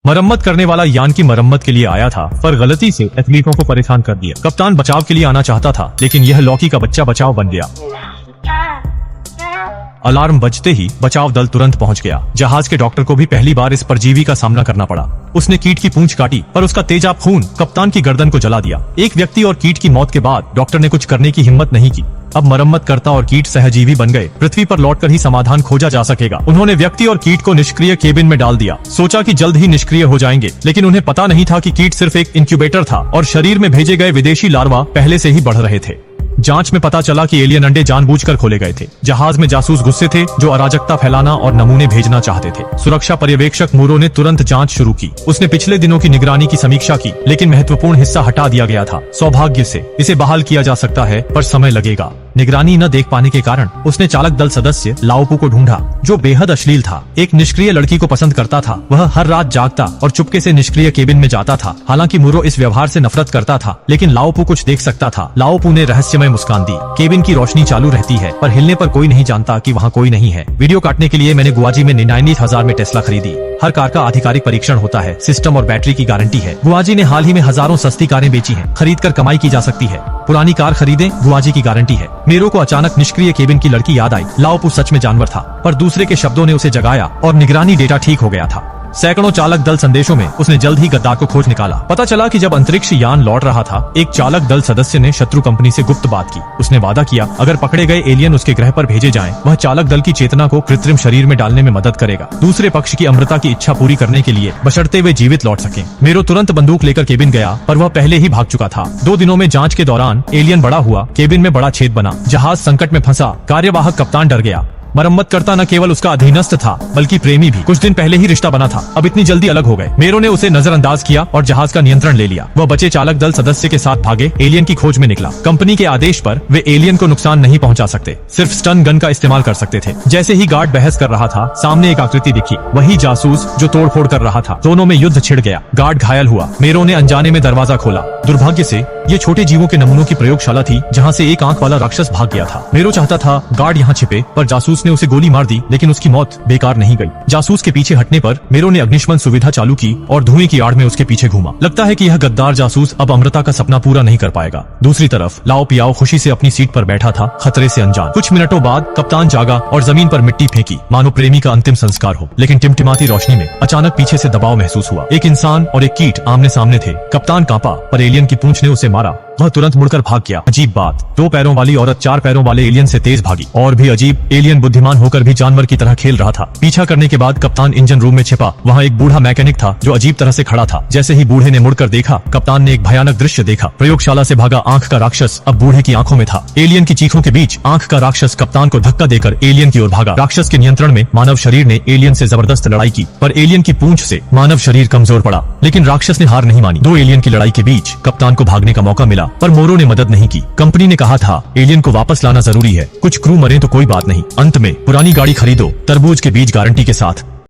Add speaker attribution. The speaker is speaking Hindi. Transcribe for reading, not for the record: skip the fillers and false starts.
Speaker 1: मरम्मत करने वाला यान की मरम्मत के लिए आया था, पर गलती से एथलीटों को परेशान कर दिया। कप्तान बचाव के लिए आना चाहता था, लेकिन यह लौकी का बच्चा बचाव बन गया। अलार्म बजते ही बचाव दल तुरंत पहुंच गया। जहाज के डॉक्टर को भी पहली बार इस परजीवी का सामना करना पड़ा। उसने कीट की पूंछ काटी, पर उसका तेजाब खून कप्तान की गर्दन को जला दिया। एक व्यक्ति और कीट की मौत के बाद डॉक्टर ने कुछ करने की हिम्मत नहीं की। अब मरम्मत करता और कीट सहजीवी बन गए। पृथ्वी पर लौटकर ही समाधान खोजा जा सकेगा। उन्होंने व्यक्ति और कीट को निष्क्रिय केबिन में डाल दिया। सोचा कि जल्द ही निष्क्रिय हो जाएंगे, लेकिन उन्हें पता नहीं था कि कीट सिर्फ एक इंक्यूबेटर था और शरीर में भेजे गए विदेशी लार्वा पहले से ही बढ़ रहे थे। जांच में पता चला कि एलियन अंडे जानबूझकर खोले गए थे। जहाज में जासूस गुस्से थे जो अराजकता फैलाना और नमूने भेजना चाहते थे। सुरक्षा पर्यवेक्षक मूरो ने तुरंत जांच शुरू की। उसने पिछले दिनों की निगरानी की समीक्षा की, लेकिन महत्वपूर्ण हिस्सा हटा दिया गया था। सौभाग्य से इसे बहाल किया जा सकता है, पर समय लगेगा। निगरानी न देख पाने के कारण उसने चालक दल सदस्य लाओपू को ढूंढा, जो बेहद अश्लील था। एक निष्क्रिय लड़की को पसंद करता था। वह हर रात जागता और चुपके से निष्क्रिय केबिन में जाता था। हालांकि मूरो इस व्यवहार से नफरत करता था, लेकिन लाओपू कुछ देख सकता था। लाओपू ने रहस्यमय मुस्कान दी। केबिन की रोशनी चालू रहती है, पर हिलने पर कोई नहीं जानता कि वहाँ कोई नहीं है। वीडियो काटने के लिए मैंने गुआजी में 99,000 में टेस्ला खरीदी। हर कार का आधिकारिक परीक्षण होता है, सिस्टम और बैटरी की गारंटी है। गुआजी ने हाल ही में हजारों सस्ती कारें बेची हैं। खरीद कर कमाई की जा सकती है। पुरानी कार खरीदें, गुआजी की गारंटी है। मेरो को अचानक निष्क्रिय केबिन की लड़की याद आई। लाओपू सच में जानवर था, पर दूसरे के शब्दों ने उसे जगाया और निगरानी डेटा ठीक हो गया था। सैकड़ों चालक दल संदेशों में उसने जल्द ही गद्दार को खोज निकाला। पता चला कि जब अंतरिक्ष यान लौट रहा था, एक चालक दल सदस्य ने शत्रु कंपनी से गुप्त बात की। उसने वादा किया, अगर पकड़े गए एलियन उसके ग्रह पर भेजे जाएं, वह चालक दल की चेतना को कृत्रिम शरीर में डालने में मदद करेगा, दूसरे पक्ष की अमृता की इच्छा पूरी करने के लिए, बशर्ते वे जीवित लौट सकें। मेरो तुरंत बंदूक लेकर केबिन गया, पर वह पहले ही भाग चुका था। 2 दिनों में जांच के दौरान एलियन बड़ा हुआ, केबिन में बड़ा छेद बना, जहाज संकट में फंसा। कार्यवाहक कप्तान डर गया। मरम्मत करता न केवल उसका अधीनस्थ था, बल्कि प्रेमी भी। कुछ दिन पहले ही रिश्ता बना था, अब इतनी जल्दी अलग हो गए। मेरो ने उसे नजरअंदाज किया और जहाज का नियंत्रण ले लिया। वह बचे चालक दल सदस्य के साथ भागे, एलियन की खोज में निकला। कंपनी के आदेश पर वे एलियन को नुकसान नहीं पहुंचा सकते, सिर्फ स्टन गन का इस्तेमाल कर सकते थे। जैसे ही गार्ड बहस कर रहा था, सामने एक आकृति दिखी, वही जासूस जो तोड़फोड़ कर रहा था। दोनों में युद्ध छिड़ गया। गार्ड घायल हुआ। मेरो ने अनजाने में दरवाजा खोला। दुर्भाग्य से ये छोटे जीवों के नमूनों की प्रयोगशाला थी, जहाँ से एक आंख वाला राक्षस भाग गया था। मेरो चाहता था गार्ड यहाँ छिपे, पर जासूस ने उसे गोली मार दी, लेकिन उसकी मौत बेकार नहीं गई। जासूस के पीछे हटने पर मेरो ने अग्निशमन सुविधा चालू की और धुएं की आड़ में उसके पीछे घूमा। लगता है कि यह गद्दार जासूस अब अमृता का सपना पूरा नहीं कर पाएगा। दूसरी तरफ लाओ पियाओ खुशी से अपनी सीट पर बैठा था, खतरे से अनजान। कुछ मिनटों बाद कप्तान जागा और जमीन पर मिट्टी फेंकी, मानो प्रेमी का अंतिम संस्कार हो। लेकिन टिमटिमाती रोशनी में अचानक पीछे से दबाव महसूस हुआ। एक इंसान और एक कीट आमने सामने थे। कप्तान कांपा, पर एलियन की पूंछ ने उसे मारा। वह तुरंत मुड़कर भाग गया। अजीब बात, 2 पैरों वाली औरत 4 पैरों वाले एलियन से तेज भागी। और भी अजीब, एलियन बुद्धिमान होकर भी जानवर की तरह खेल रहा था। पीछा करने के बाद कप्तान इंजन रूम में छिपा। वहाँ एक बूढ़ा मैकेनिक था जो अजीब तरह से खड़ा था। जैसे ही बूढ़े ने मुड़कर देखा, कप्तान ने एक भयानक दृश्य देखा। प्रयोगशाला से भागा आंख का राक्षस अब बूढ़े की आंखों में था। एलियन की चीखों के बीच आंख का राक्षस कप्तान को धक्का देकर एलियन की ओर भागा। राक्षस के नियंत्रण में मानव शरीर ने एलियन से जबरदस्त लड़ाई की, पर एलियन की पूंछ से मानव शरीर कमजोर पड़ा। लेकिन राक्षस ने हार नहीं मानी। 2 एलियन की लड़ाई के बीच कप्तान को भागने का मौका मिला, पर मोरो ने मदद नहीं की। कंपनी ने कहा था एलियन को वापस लाना जरूरी है, कुछ क्रू मरे तो कोई बात नहीं, अंत में पुरानी गाड़ी खरीदो, तरबूज के बीज गारंटी के साथ।